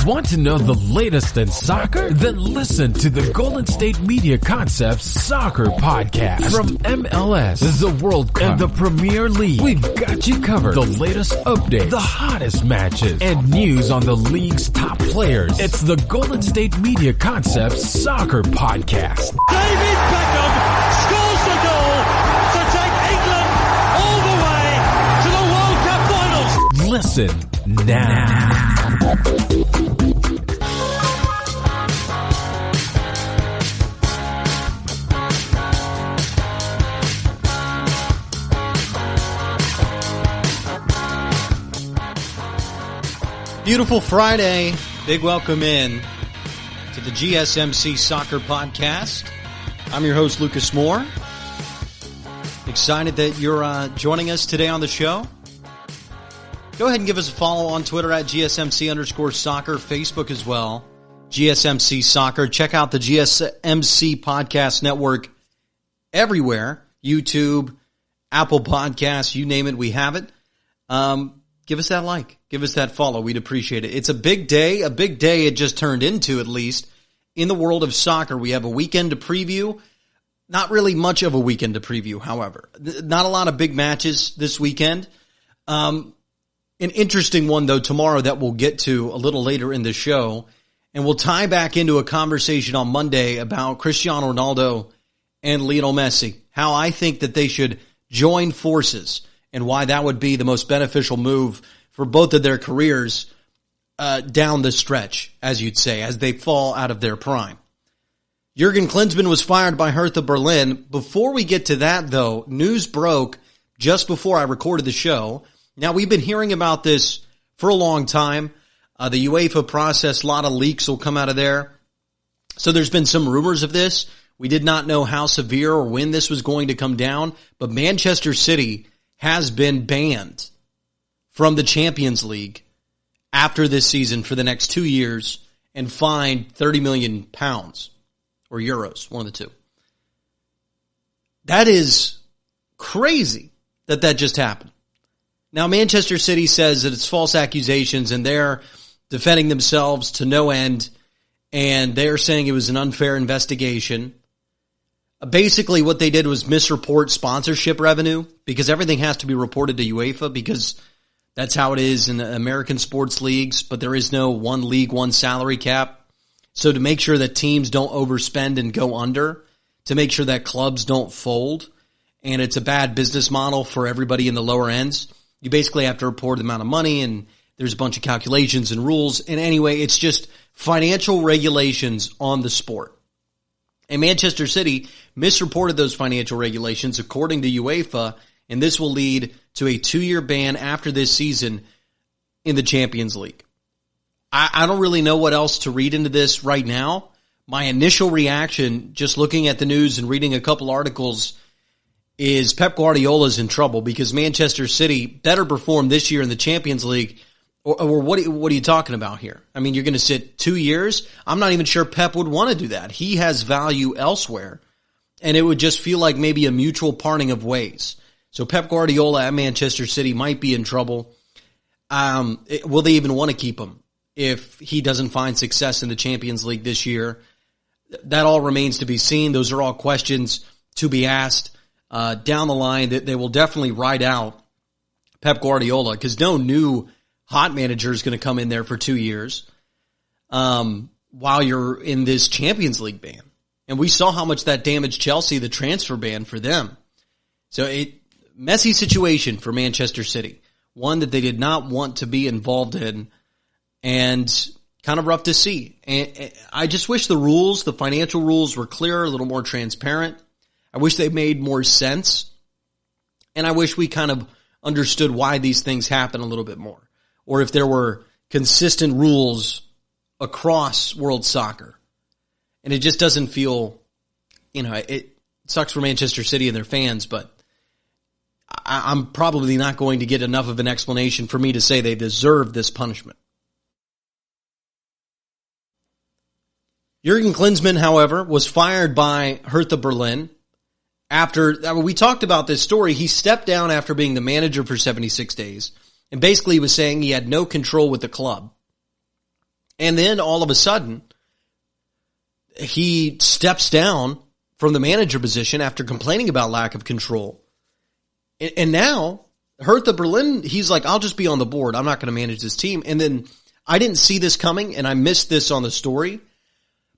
Want to know the latest in soccer? Then listen to the Golden State Media Concepts Soccer Podcast. From MLS, the World Cup, and the Premier League, we've got you covered. The latest updates, the hottest matches, and news on the league's top players. It's the Golden State Media Concepts Soccer Podcast. David Beckham scores the goal to take England all the way to the World Cup finals. Listen now. Beautiful Friday. Big welcome in to the GSMC Soccer Podcast. I'm your host, Lukas Moore. Excited that you're joining us today on the show. Go ahead and give us a follow on Twitter at GSMC_soccer, Facebook as well, GSMC Soccer. Check out the GSMC Podcast Network everywhere, YouTube, Apple Podcasts, you name it, we have it. Give us that like. Give us that follow. We'd appreciate it. It's a big day it just turned into, at least, in the world of soccer. We have a weekend to preview. Not really much of a weekend to preview, however. Not a lot of big matches this weekend. An interesting one, though, tomorrow that we'll get to a little later in the show. And we'll tie back into a conversation on Monday about Cristiano Ronaldo and Lionel Messi. How I think that they should join forces and why that would be the most beneficial move for both of their careers down the stretch, as you'd say, as they fall out of their prime. Jurgen Klinsmann was fired by Hertha Berlin. Before we get to that, though, news broke just before I recorded the show. Now, we've been hearing about this for a long time. The UEFA process, a lot of leaks will come out of there. So there's been some rumors of this. We did not know how severe or when this was going to come down, but Manchester City has been banned from the Champions League after this season for the next 2 years and fined £30 million or euros, one of the two. That is crazy that just happened. Now, Manchester City says that it's false accusations and they're defending themselves to no end, and they're saying it was an unfair investigation. Basically, what they did was misreport sponsorship revenue because everything has to be reported to UEFA because that's how it is in American sports leagues, but there is no one league, one salary cap. So to make sure that teams don't overspend and go under, to make sure that clubs don't fold, and it's a bad business model for everybody in the lower ends, you basically have to report the amount of money, and there's a bunch of calculations and rules. And anyway, it's just financial regulations on the sport. And Manchester City misreported those financial regulations according to UEFA, and this will lead to a 2-year ban after this season in the Champions League. I don't really know what else to read into this right now. My initial reaction, just looking at the news and reading a couple articles, is Pep Guardiola's in trouble because Manchester City better perform this year in the Champions League. Or what are you talking about here? I mean, you're going to sit 2 years? I'm not even sure Pep would want to do that. He has value elsewhere, and it would just feel like maybe a mutual parting of ways. So Pep Guardiola at Manchester City might be in trouble. Will they even want to keep him if he doesn't find success in the Champions League this year? That all remains to be seen. Those are all questions to be asked down the line. That they will definitely ride out Pep Guardiola because no new hot manager is going to come in there for 2 years while you're in this Champions League ban. And we saw how much that damaged Chelsea, the transfer ban for them. So messy situation for Manchester City. One that they did not want to be involved in and kind of rough to see. And I just wish the financial rules were clearer, a little more transparent. I wish they made more sense. And I wish we kind of understood why these things happen a little bit more. Or if there were consistent rules across world soccer. And it just doesn't feel, it sucks for Manchester City and their fans, but I'm probably not going to get enough of an explanation for me to say they deserve this punishment. Jurgen Klinsmann, however, was fired by Hertha Berlin after, we talked about this story, he stepped down after being the manager for 76 days. And basically he was saying he had no control with the club. And then all of a sudden, he steps down from the manager position after complaining about lack of control. And now, Hertha Berlin, he's like, I'll just be on the board. I'm not going to manage this team. And then I didn't see this coming, and I missed this on the story.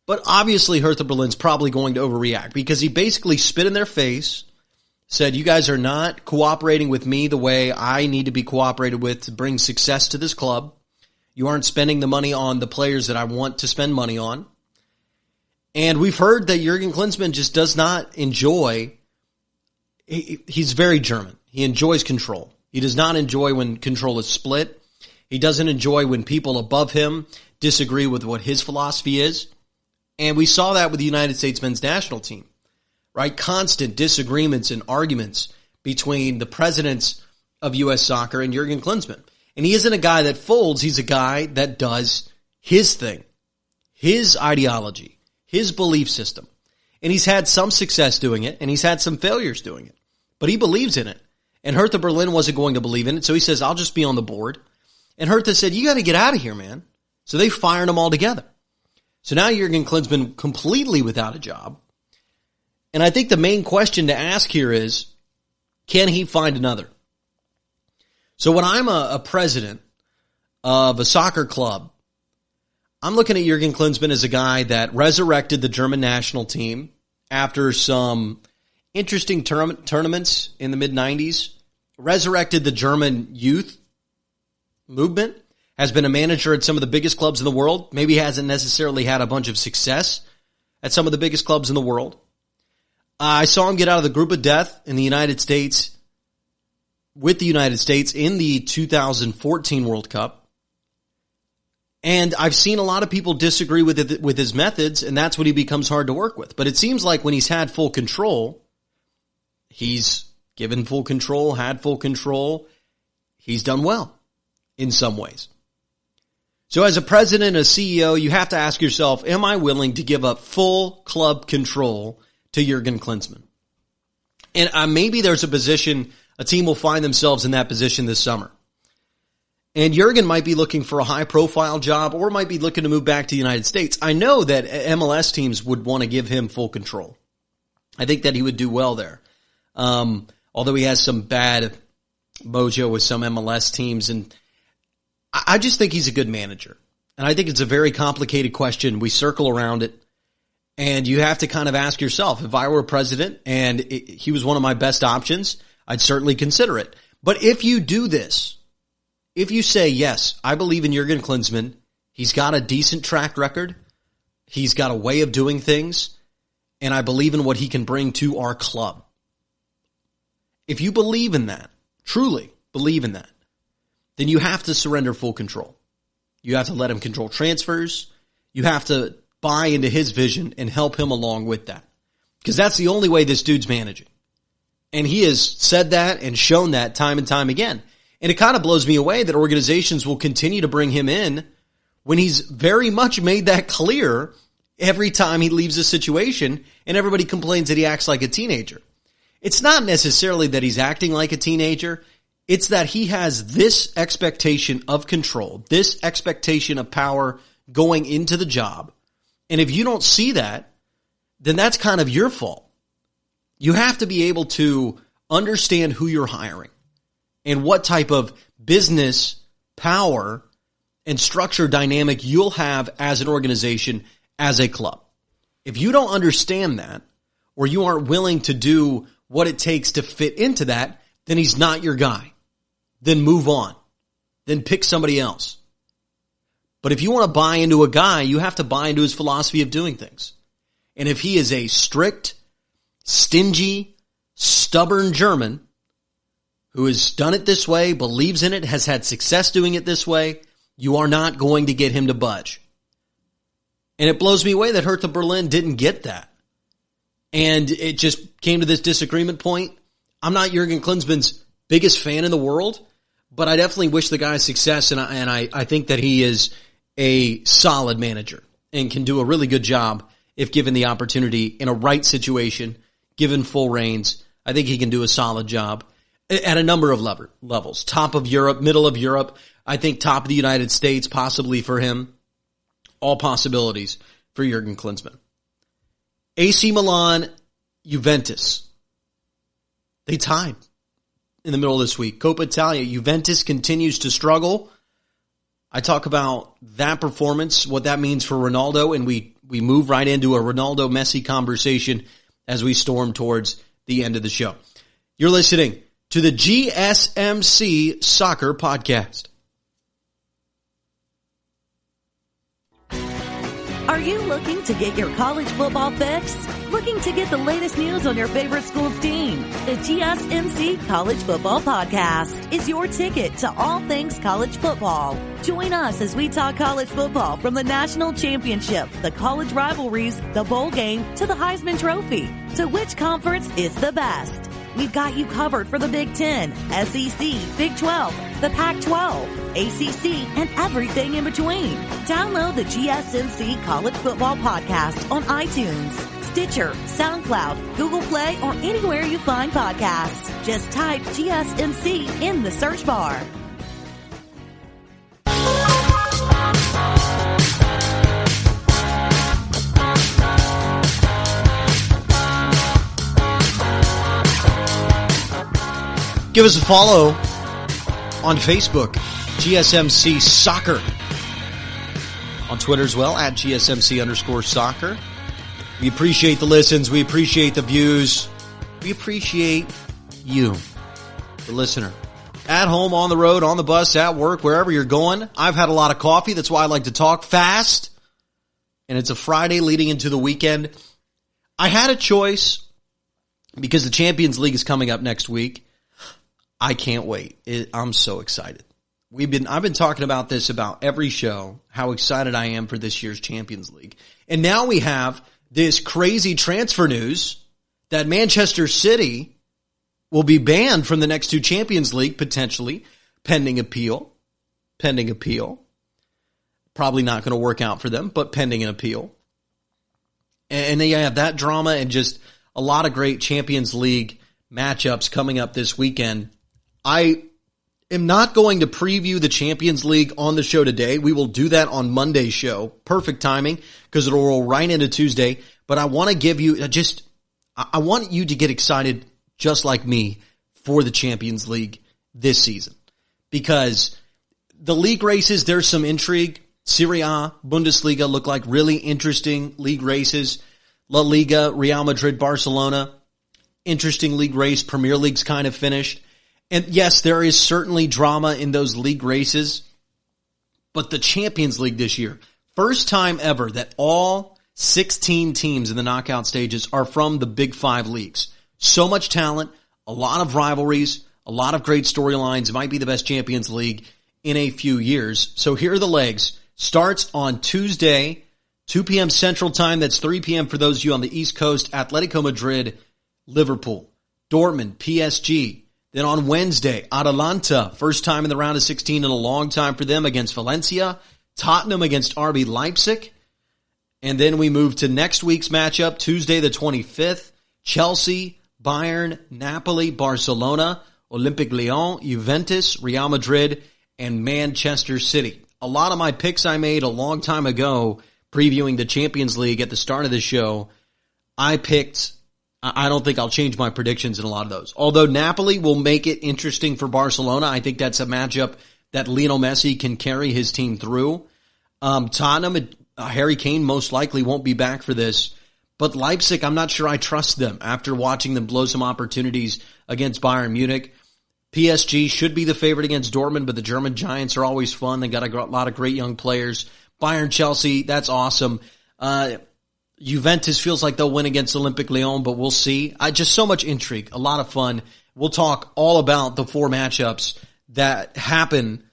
But obviously, Hertha Berlin's probably going to overreact because he basically spit in their face, said, you guys are not cooperating with me the way I need to be cooperated with to bring success to this club. You aren't spending the money on the players that I want to spend money on. And we've heard that Jurgen Klinsmann just does not enjoy, he's very German. He enjoys control. He does not enjoy when control is split. He doesn't enjoy when people above him disagree with what his philosophy is. And we saw that with the United States men's national team, right? Constant disagreements and arguments between the presidents of U.S. soccer and Jurgen Klinsmann. And he isn't a guy that folds. He's a guy that does his thing, his ideology, his belief system. And he's had some success doing it, and he's had some failures doing it. But he believes in it. And Hertha Berlin wasn't going to believe in it, so he says, I'll just be on the board. And Hertha said, you got to get out of here, man. So they fired him all together. So now Jurgen Klinsmann completely without a job. And I think the main question to ask here is, can he find another? So when I'm a president of a soccer club, I'm looking at Jurgen Klinsmann as a guy that resurrected the German national team after some interesting tournaments in the mid-90s, resurrected the German youth movement, has been a manager at some of the biggest clubs in the world, maybe hasn't necessarily had a bunch of success at some of the biggest clubs in the world. I saw him get out of the group of death in the United States, with the United States in the 2014 World Cup. And I've seen a lot of people disagree with his methods, and that's when he becomes hard to work with. But it seems like when he's had full control, he's given full control, had full control, he's done well in some ways. So as a president, a CEO, you have to ask yourself, am I willing to give up full club control to Jurgen Klinsmann? And maybe there's a team will find themselves in that position this summer. And Jurgen might be looking for a high-profile job or might be looking to move back to the United States. I know that MLS teams would want to give him full control. I think that he would do well there. Although he has some bad mojo with some MLS teams, and I just think he's a good manager. And I think it's a very complicated question. We circle around it. And you have to kind of ask yourself, if I were president and he was one of my best options, I'd certainly consider it. But if you do this, if you say, yes, I believe in Jurgen Klinsmann, he's got a decent track record, he's got a way of doing things, and I believe in what he can bring to our club. If you believe in that, truly believe in that, then you have to surrender full control. You have to let him control transfers. You have to buy into his vision and help him along with that. Because that's the only way this dude's managing. And he has said that and shown that time and time again. And it kind of blows me away that organizations will continue to bring him in when he's very much made that clear every time he leaves a situation and everybody complains that he acts like a teenager. It's not necessarily that he's acting like a teenager. It's that he has this expectation of control, this expectation of power going into the job. And if you don't see that, then that's kind of your fault. You have to be able to understand who you're hiring and what type of business power and structure dynamic you'll have as an organization, as a club. If you don't understand that, or you aren't willing to do what it takes to fit into that, then he's not your guy. Then move on. Then pick somebody else. But if you want to buy into a guy, you have to buy into his philosophy of doing things. And if he is a strict, stingy, stubborn German who has done it this way, believes in it, has had success doing it this way, you are not going to get him to budge. And it blows me away that Hertha Berlin didn't get that. And it just came to this disagreement point. I'm not Jurgen Klinsmann's biggest fan in the world, but I definitely wish the guy success, and I think that he is a solid manager and can do a really good job if given the opportunity in a right situation, given full reins. I think he can do a solid job at a number of levels. Top of Europe, middle of Europe, I think top of the United States possibly for him. all possibilities for Jurgen Klinsmann. AC Milan, Juventus. They tied in the middle of this week. Coppa Italia, Juventus continues to struggle. I talk about that performance, what that means for Ronaldo, and we move right into a Ronaldo-Messi conversation as we storm towards the end of the show. You're listening to the GSMC Soccer Podcast. Are you looking to get your college football fix? Looking to get the latest news on your favorite school's team? The GSMC College Football Podcast is your ticket to all things college football. Join us as we talk college football from the national championship, the college rivalries, the bowl game, to the Heisman Trophy. To which conference is the best? We've got you covered for the Big Ten, SEC, Big 12, the Pac-12, ACC, and everything in between. Download the GSMC College Football Podcast on iTunes, Stitcher, SoundCloud, Google Play, or anywhere you find podcasts. Just type GSMC in the search bar. Give us a follow on Facebook, GSMC Soccer. On Twitter as well, at GSMC_soccer. We appreciate the listens. We appreciate the views. We appreciate you, the listener. At home, on the road, on the bus, at work, wherever you're going. I've had a lot of coffee. That's why I like to talk fast. And it's a Friday leading into the weekend. I had a choice because the Champions League is coming up next week. I can't wait. I'm so excited. I've been talking about this about every show, how excited I am for this year's Champions League. And now we have this crazy transfer news that Manchester City will be banned from the next two Champions League, potentially, pending appeal. Probably not going to work out for them, but pending an appeal. And then you have that drama and just a lot of great Champions League matchups coming up this weekend. I am not going to preview the Champions League on the show today. We will do that on Monday's show. Perfect timing because it'll roll right into Tuesday. But I want to give you I want you to get excited just like me for the Champions League this season. Because the league races, there's some intrigue. Serie A, Bundesliga look like really interesting league races. La Liga, Real Madrid, Barcelona, interesting league race. Premier League's kind of finished. And yes, there is certainly drama in those league races, but the Champions League this year, first time ever that all 16 teams in the knockout stages are from the Big Five leagues. So much talent, a lot of rivalries, a lot of great storylines. It might be the best Champions League in a few years. So here are the legs. Starts on Tuesday, 2 p.m. Central Time. That's 3 p.m. for those of you on the East Coast. Atletico Madrid, Liverpool, Dortmund, PSG. Then on Wednesday, Atalanta, first time in the round of 16 in a long time for them against Valencia. Tottenham against RB Leipzig. And then we move to next week's matchup, Tuesday the 25th. Chelsea, Bayern, Napoli, Barcelona, Olympique Lyon, Juventus, Real Madrid, and Manchester City. A lot of my picks I made a long time ago previewing the Champions League at the start of the show, I don't think I'll change my predictions in a lot of those. Although Napoli will make it interesting for Barcelona. I think that's a matchup that Lionel Messi can carry his team through. Tottenham, Harry Kane most likely won't be back for this. But Leipzig, I'm not sure I trust them after watching them blow some opportunities against Bayern Munich. PSG should be the favorite against Dortmund, but the German Giants are always fun. They got a lot of great young players. Bayern, Chelsea, that's awesome. Juventus feels like they'll win against Olympique Lyon, but we'll see. Just so much intrigue, a lot of fun. We'll talk all about the 4 matchups that happen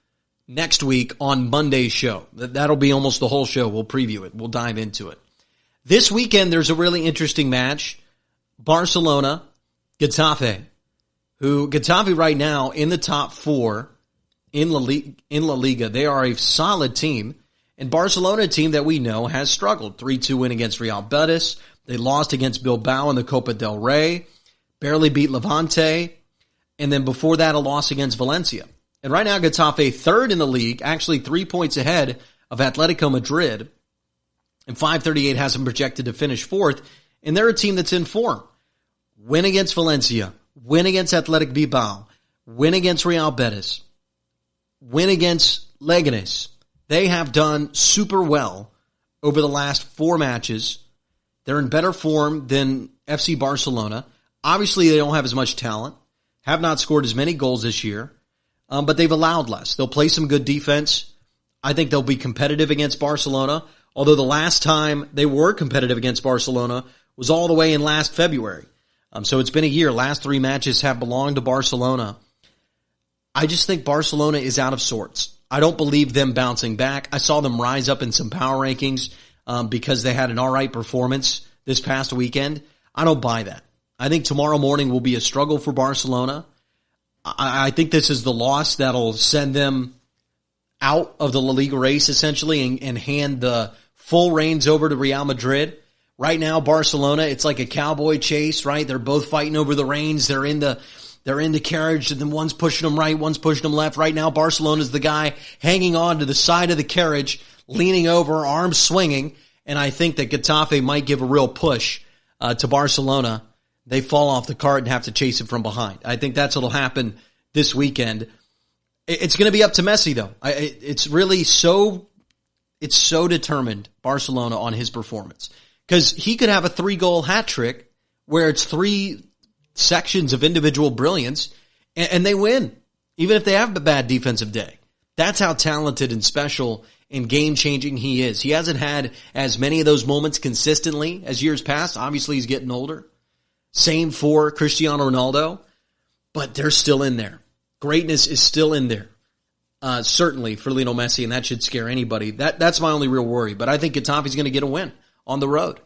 next week on Monday's show. That'll be almost the whole show. We'll preview it. We'll dive into it. This weekend, there's a really interesting match. Barcelona, Getafe. Getafe right now in the top 4 in La Liga. They are a solid team. And Barcelona, a team that we know, has struggled. 3-2 win against Real Betis. They lost against Bilbao in the Copa del Rey. Barely beat Levante. And then before that, a loss against Valencia. And right now, Getafe third in the league, actually 3 points ahead of Atletico Madrid. And 538 has them projected to finish fourth. And they're a team that's in form. Win against Valencia. Win against Athletic Bilbao. Win against Real Betis. Win against Leganés. They have done super well over the last 4 matches. They're in better form than FC Barcelona. Obviously, they don't have as much talent. Have not scored as many goals this year. But they've allowed less. They'll play some good defense. I think they'll be competitive against Barcelona. Although the last time they were competitive against Barcelona was all the way in last February. So it's been a year. Last 3 matches have belonged to Barcelona. I just think Barcelona is out of sorts. I don't believe them bouncing back. I saw them rise up in some power rankings because they had an all right performance this past weekend. I don't buy that. I think tomorrow morning will be a struggle for Barcelona. I think this is the loss that'll send them out of the La Liga race essentially and hand the full reins over to Real Madrid. Right now, Barcelona, it's like a cowboy chase, right? They're both fighting over the reins. They're in the carriage, and then one's pushing them right, one's pushing them left. Right now, Barcelona's the guy hanging on to the side of the carriage, leaning over, arms swinging, and I think that Getafe might give a real push to Barcelona. They fall off the cart and have to chase it from behind. I think that's what'll happen this weekend. It's going to be up to Messi, though. It's really so determined, Barcelona, on his performance. Because he could have a 3-goal hat trick where it's 3 sections of individual brilliance, and they win, even if they have a bad defensive day. That's how talented and special and game-changing he is. He hasn't had as many of those moments consistently as years past. Obviously, he's getting older. Same for Cristiano Ronaldo, but they're still in there. Greatness is still in there. Certainly for Lionel Messi, and that should scare anybody. That's my only real worry. But I think Getafe's going to get a win on the road.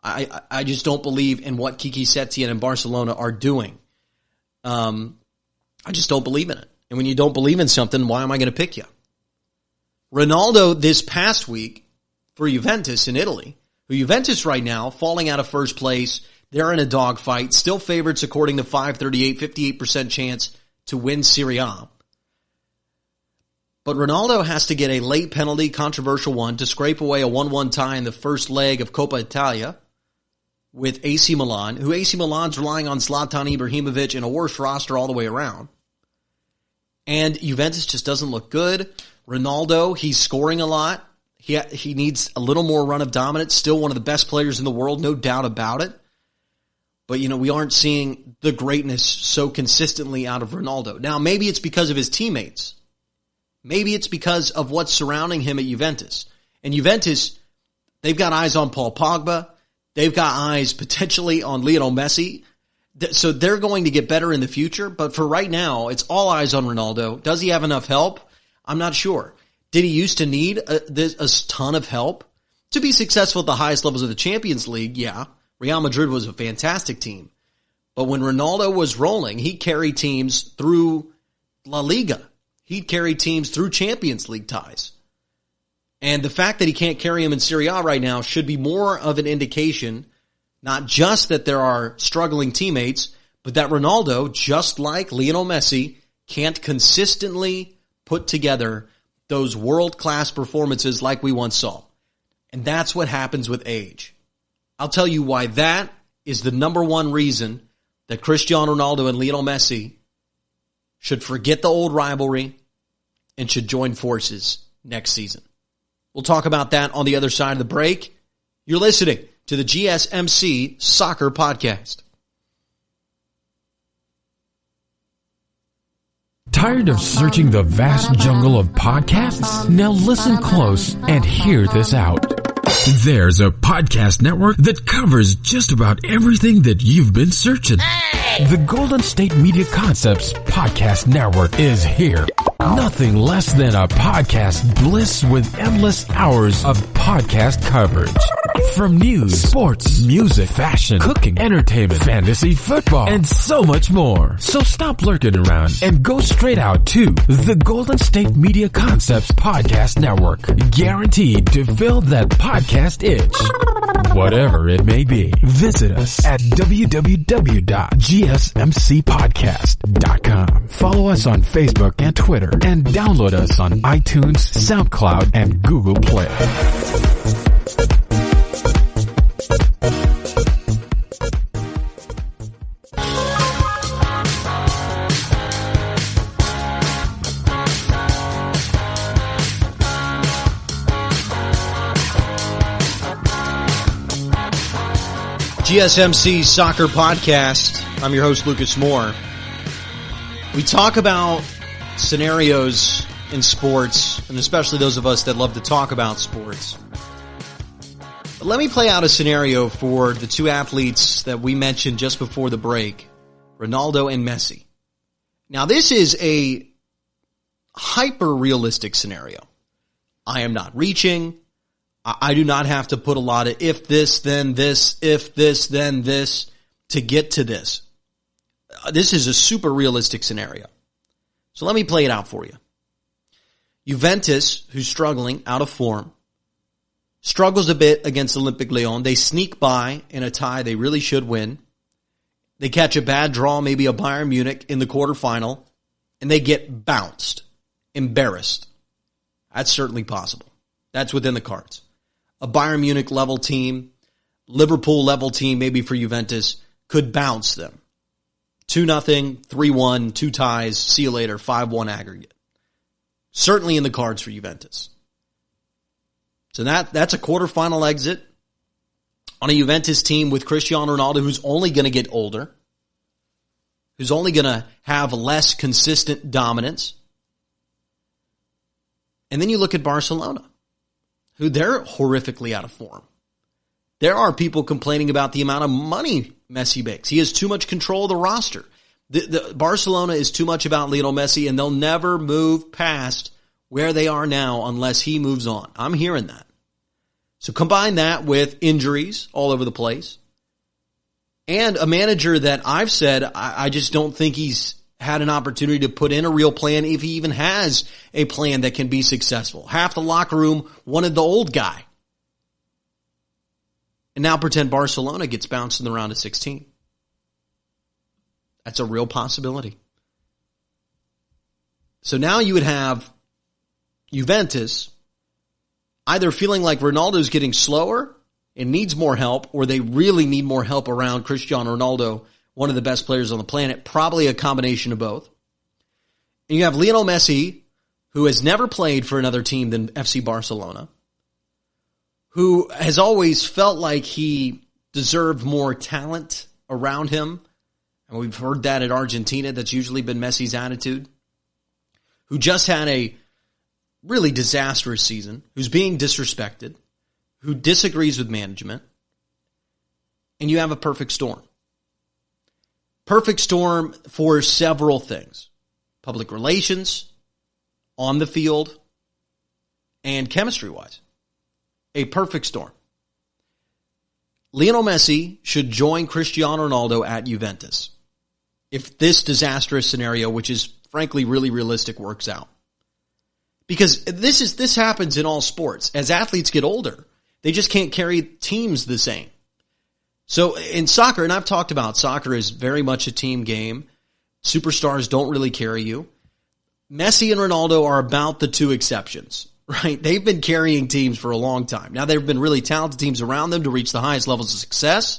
I just don't believe in what Kiki Setien and Barcelona are doing. I just don't believe in it. And when you don't believe in something, why am I going to pick you? Ronaldo this past week for Juventus in Italy, who Juventus right now falling out of first place. They're in a dogfight, still favorites according to 538, 58% chance to win Serie A. But Ronaldo has to get a late penalty, controversial one, to scrape away a 1-1 tie in the first leg of Coppa Italia with AC Milan, who AC Milan's relying on Zlatan Ibrahimovic and a worse roster all the way around. And Juventus just doesn't look good. Ronaldo, he's scoring a lot. He needs a little more run of dominance. Still one of the best players in the world, no doubt about it. But, we aren't seeing the greatness so consistently out of Ronaldo. Now, maybe it's because of his teammates. Maybe it's because of what's surrounding him at Juventus. And Juventus, they've got eyes on Paul Pogba. They've got eyes potentially on Lionel Messi. So they're going to get better in the future. But for right now, it's all eyes on Ronaldo. Does he have enough help? I'm not sure. Did he used to need a ton of help to be successful at the highest levels of the Champions League? Yeah. Real Madrid was a fantastic team. But when Ronaldo was rolling, he carried teams through La Liga. He'd carry teams through Champions League ties. And the fact that he can't carry them in Serie A right now should be more of an indication, not just that there are struggling teammates, but that Ronaldo, just like Lionel Messi, can't consistently put together those world-class performances like we once saw. And that's what happens with age. I'll tell you why that is the number one reason that Cristiano Ronaldo and Lionel Messi should forget the old rivalry and should join forces next season. We'll talk about that on the other side of the break. You're listening to the GSMC Soccer Podcast. Tired of searching the vast jungle of podcasts? Now listen close and hear this out. There's a podcast network that covers just about everything that you've been searching. Hey! The Golden State Media Concepts Podcast Network is here. Nothing less than a podcast bliss with endless hours of podcast coverage. From news, sports, music, fashion, cooking, entertainment, fantasy, football, and so much more. So stop lurking around and go straight out to the Golden State Media Concepts Podcast Network. Guaranteed to fill that podcast itch. Whatever it may be. Visit us at www.gsmcpodcast.com. Follow us on Facebook and Twitter and download us on iTunes, SoundCloud, and Google Play. GSMC Soccer Podcast. I'm your host, Lukas Moore. We talk about scenarios in sports, and especially those of us that love to talk about sports. But let me play out a scenario for the two athletes that we mentioned just before the break, Ronaldo and Messi. Now, this is a hyper-realistic scenario. I am not reaching. I do not have to put a lot of if this, then this, if this, then this to get to this. This is a super realistic scenario. So let me play it out for you. Juventus, who's struggling, out of form, struggles a bit against Olympique Lyon. They sneak by in a tie they really should win. They catch a bad draw, maybe a Bayern Munich in the quarterfinal, and they get bounced, embarrassed. That's certainly possible. That's within the cards. A Bayern Munich level team, Liverpool level team, maybe for Juventus, could bounce them. 2-0, 3-1, 2 ties, see you later, 5-1 aggregate. Certainly in the cards for Juventus. So that's a quarterfinal exit on a Juventus team with Cristiano Ronaldo, who's only going to get older, who's only going to have less consistent dominance. And then you look at Barcelona, who they're horrifically out of form. There are people complaining about the amount of money Messi makes. He has too much control of the roster. The Barcelona is too much about Lionel Messi, and they'll never move past where they are now unless he moves on. I'm hearing that. So combine that with injuries all over the place and a manager that I've said I just don't think he's had an opportunity to put in a real plan, if he even has a plan that can be successful. Half the locker room wanted the old guy. And now pretend Barcelona gets bounced in the round of 16. That's a real possibility. So now you would have Juventus either feeling like Ronaldo's getting slower and needs more help, or they really need more help around Cristiano Ronaldo, one of the best players on the planet, probably a combination of both. And you have Lionel Messi, who has never played for another team than FC Barcelona, who has always felt like he deserved more talent around him. And we've heard that at Argentina. That's usually been Messi's attitude. Who just had a really disastrous season, who's being disrespected, who disagrees with management. And you have a perfect storm. Perfect storm for several things. Public relations, on the field, and chemistry-wise. A perfect storm. Lionel Messi should join Cristiano Ronaldo at Juventus if this disastrous scenario, which is frankly really realistic, works out. Because this happens in all sports. As athletes get older, they just can't carry teams the same. So in soccer, and I've talked about soccer is very much a team game. Superstars don't really carry you. Messi and Ronaldo are about the two exceptions, right? They've been carrying teams for a long time. Now, there have been really talented teams around them to reach the highest levels of success,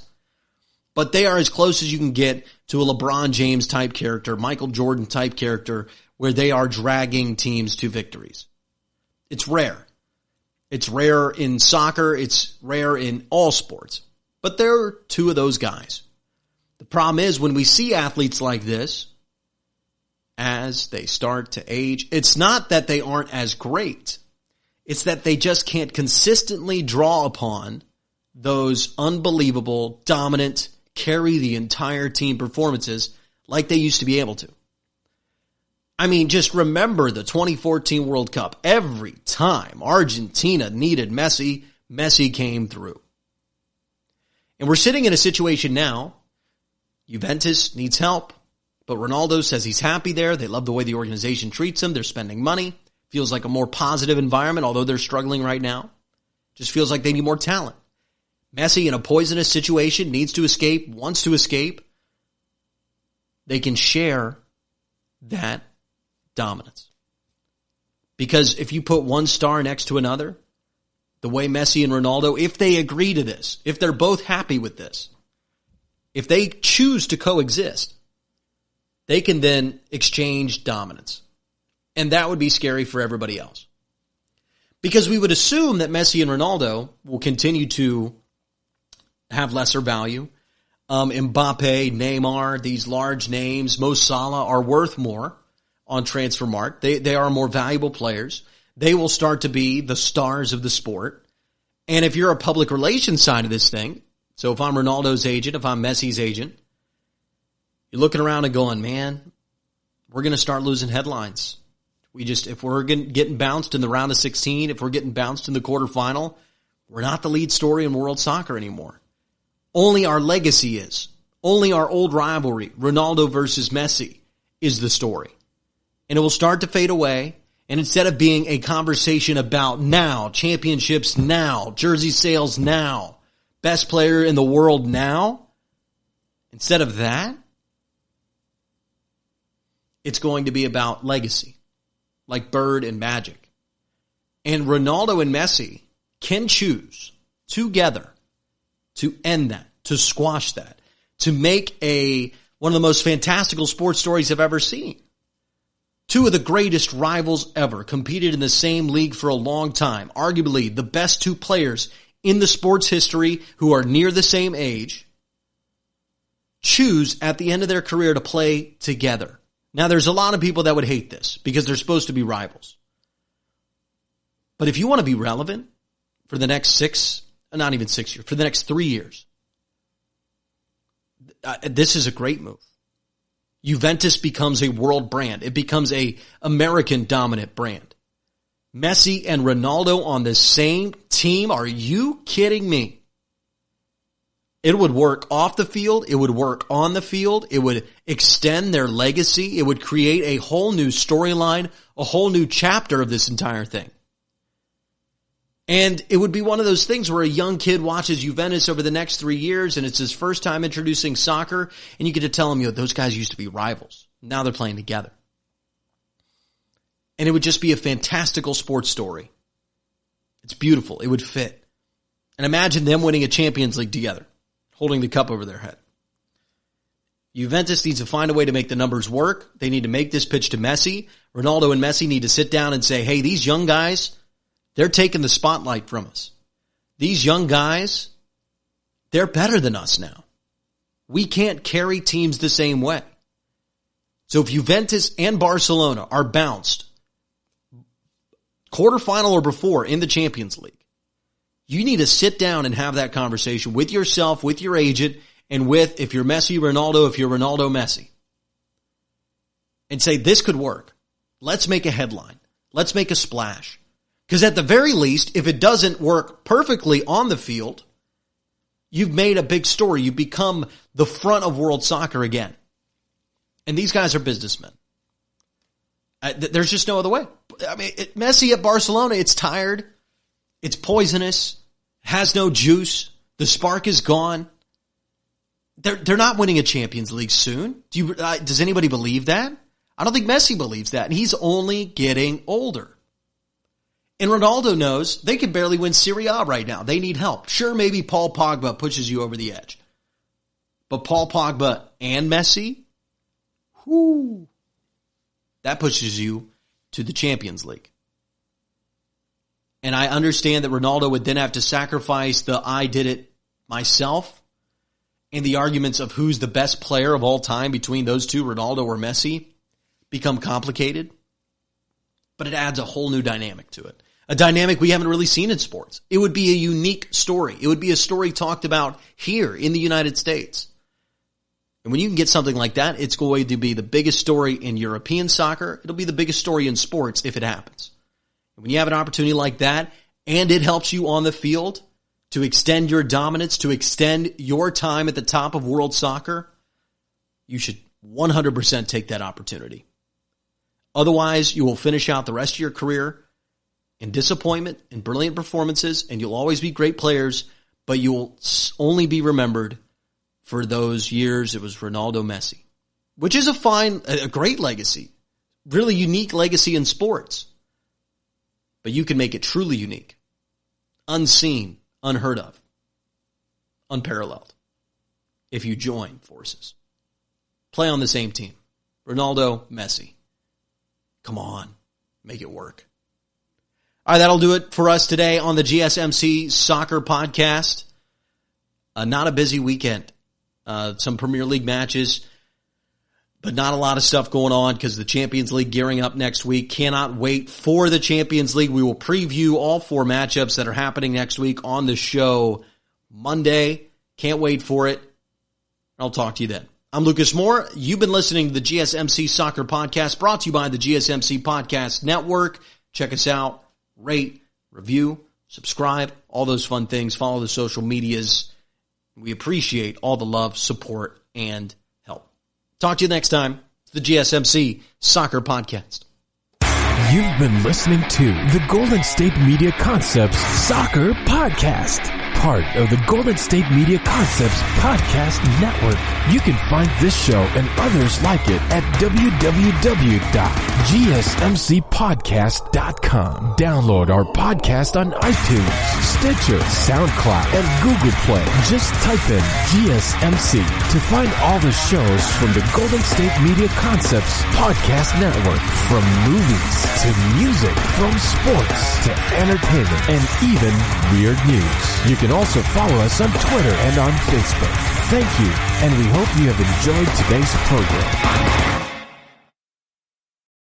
but they are as close as you can get to a LeBron James type character, Michael Jordan type character, where they are dragging teams to victories. It's rare. It's rare in soccer. It's rare in all sports. But there are two of those guys. The problem is when we see athletes like this, as they start to age, it's not that they aren't as great. It's that they just can't consistently draw upon those unbelievable, dominant, carry the entire team performances like they used to be able to. I mean, just remember the 2014 World Cup. Every time Argentina needed Messi, Messi came through. And we're sitting in a situation now, Juventus needs help, but Ronaldo says he's happy there. They love the way the organization treats him. They're spending money. Feels like a more positive environment, although they're struggling right now. Just feels like they need more talent. Messi in a poisonous situation, needs to escape, wants to escape. They can share that dominance. Because if you put one star next to another, the way Messi and Ronaldo, if they agree to this, if they're both happy with this, if they choose to coexist, they can then exchange dominance. And that would be scary for everybody else. Because we would assume that Messi and Ronaldo will continue to have lesser value, Mbappe, Neymar, these large names, Mo Salah are worth more on Transfermarkt. They are more valuable players. They will start to be the stars of the sport. And if you're a public relations side of this thing, so if I'm Ronaldo's agent, if I'm Messi's agent, you're looking around and going, man, we're going to start losing headlines. If we're getting bounced in the round of 16, if we're getting bounced in the quarterfinal, we're not the lead story in world soccer anymore. Only our legacy is. Only our old rivalry, Ronaldo versus Messi, is the story. And it will start to fade away. And instead of being a conversation about now, championships now, jersey sales now, best player in the world now, instead of that, it's going to be about legacy, like Bird and Magic. And Ronaldo and Messi can choose together to end that, to squash that, to make one of the most fantastical sports stories I've ever seen. Two of the greatest rivals ever competed in the same league for a long time. Arguably the best two players in the sports history who are near the same age choose at the end of their career to play together. Now there's a lot of people that would hate this because they're supposed to be rivals. But if you want to be relevant for the next for the next 3 years, this is a great move. Juventus becomes a world brand. It becomes a American dominant brand. Messi and Ronaldo on the same team. Are you kidding me? It would work off the field. It would work on the field. It would extend their legacy. It would create a whole new storyline, a whole new chapter of this entire thing. And it would be one of those things where a young kid watches Juventus over the next 3 years and it's his first time introducing soccer and you get to tell him, those guys used to be rivals. Now they're playing together. And it would just be a fantastical sports story. It's beautiful. It would fit. And imagine them winning a Champions League together, holding the cup over their head. Juventus needs to find a way to make the numbers work. They need to make this pitch to Messi. Ronaldo and Messi need to sit down and say, hey, these young guys, they're taking the spotlight from us. These young guys, they're better than us now. We can't carry teams the same way. So if Juventus and Barcelona are bounced quarterfinal or before in the Champions League, you need to sit down and have that conversation with yourself, with your agent, and if you're Messi, Ronaldo, if you're Ronaldo, Messi. And say, this could work. Let's make a headline. Let's make a splash. Because at the very least, if it doesn't work perfectly on the field, you've made a big story. You become the front of world soccer again. And these guys are businessmen. There's just no other way. I mean, Messi at Barcelona, it's tired. It's poisonous. Has no juice. The spark is gone. They're not winning a Champions League soon. Does anybody believe that? I don't think Messi believes that. And he's only getting older. And Ronaldo knows they can barely win Serie A right now. They need help. Sure, maybe Paul Pogba pushes you over the edge. But Paul Pogba and Messi, that pushes you to the Champions League. And I understand that Ronaldo would then have to sacrifice the I did it myself and the arguments of who's the best player of all time between those two, Ronaldo or Messi, become complicated. But it adds a whole new dynamic to it. A dynamic we haven't really seen in sports. It would be a unique story. It would be a story talked about here in the United States. And when you can get something like that, it's going to be the biggest story in European soccer. It'll be the biggest story in sports if it happens. And when you have an opportunity like that, and it helps you on the field to extend your dominance, to extend your time at the top of world soccer, you should 100% take that opportunity. Otherwise, you will finish out the rest of your career in disappointment and brilliant performances, and you'll always be great players, but you'll only be remembered for those years it was Ronaldo, Messi, which is a great legacy, really unique legacy in sports. But you can make it truly unique, unseen, unheard of, unparalleled, if you join forces. Play on the same team. Ronaldo, Messi. Come on, make it work. All right, that'll do it for us today on the GSMC Soccer Podcast. Not a busy weekend some Premier League matches, but not a lot of stuff going on because the Champions League gearing up next week. Cannot wait for the Champions League. We will preview all 4 matchups that are happening next week on the show Monday. Can't wait for it. I'll talk to you then. I'm Lukas Moore. You've been listening to the GSMC Soccer Podcast, brought to you by the GSMC Podcast Network. Check us out, rate, review, subscribe, all those fun things. Follow the social medias. We appreciate all the love, support, and help. Talk to you next time. It's the GSMC Soccer Podcast. You've been listening to the Golden State Media Concepts Soccer Podcast, part of the Golden State Media Concepts Podcast Network. You can find this show and others like it at www.gsmcpodcast.com. Download our podcast on iTunes, Stitcher, SoundCloud, and Google Play. Just type in GSMC to find all the shows from the Golden State Media Concepts Podcast Network, from movies to music, from sports to entertainment, and even weird news. You can also follow us on Twitter and on Facebook. Thank you, and we hope you have enjoyed today's program.